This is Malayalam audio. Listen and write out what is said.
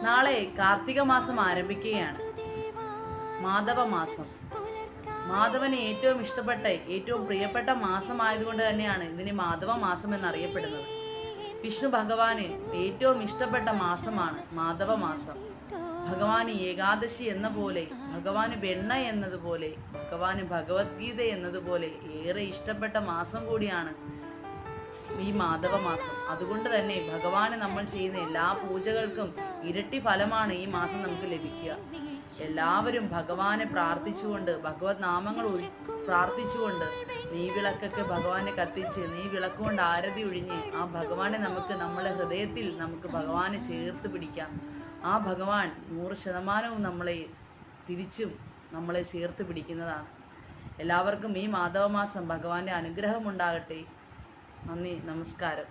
നാളെ കാർത്തിക മാസം ആരംഭിക്കുകയാണ്. മാധവ മാസം. മാധവന് ഏറ്റവും ഇഷ്ടപ്പെട്ട ഏറ്റവും പ്രിയപ്പെട്ട മാസമായതുകൊണ്ട് തന്നെയാണ് ഇതിനെ മാധവ മാസം എന്നറിയപ്പെടുന്നത്. വിഷ്ണു ഭഗവാന് ഏറ്റവും ഇഷ്ടപ്പെട്ട മാസമാണ് മാധവ മാസം. ഭഗവാന് ഏകാദശി എന്ന പോലെ, ഭഗവാന് വെണ്ണ എന്നതുപോലെ, ഭഗവാന് ഭഗവത്ഗീത എന്നതുപോലെ ഏറെ ഇഷ്ടപ്പെട്ട മാസം കൂടിയാണ് ഈ മാധവ മാസം. അതുകൊണ്ട് തന്നെ ഭഗവാന് നമ്മൾ ചെയ്യുന്ന എല്ലാ പൂജകൾക്കും ഇരട്ടി ഫലമാണ് ഈ മാസം നമുക്ക് ലഭിക്കുക. എല്ലാവരും ഭഗവാനെ പ്രാർത്ഥിച്ചുകൊണ്ട്, ഭഗവത് നാമങ്ങൾ പ്രാർത്ഥിച്ചുകൊണ്ട് നെയ്വിളക്കൊക്കെ ഭഗവാനെ കത്തിച്ച്, നെയ്വിളക്ക് കൊണ്ട് ആരതി ഒഴിഞ്ഞ് ആ ഭഗവാനെ നമുക്ക് നമ്മുടെ ഹൃദയത്തിൽ നമുക്ക് ഭഗവാനെ ചേർത്ത് പിടിക്കാം. ആ ഭഗവാൻ 100% നമ്മളെ തിരിച്ചും നമ്മളെ ചേർത്ത് പിടിക്കുന്നതാണ്. എല്ലാവർക്കും ഈ മാധവമാസം ഭഗവാന്റെ അനുഗ്രഹം ഉണ്ടാകട്ടെ. നന്ദി, നമസ്കാരം.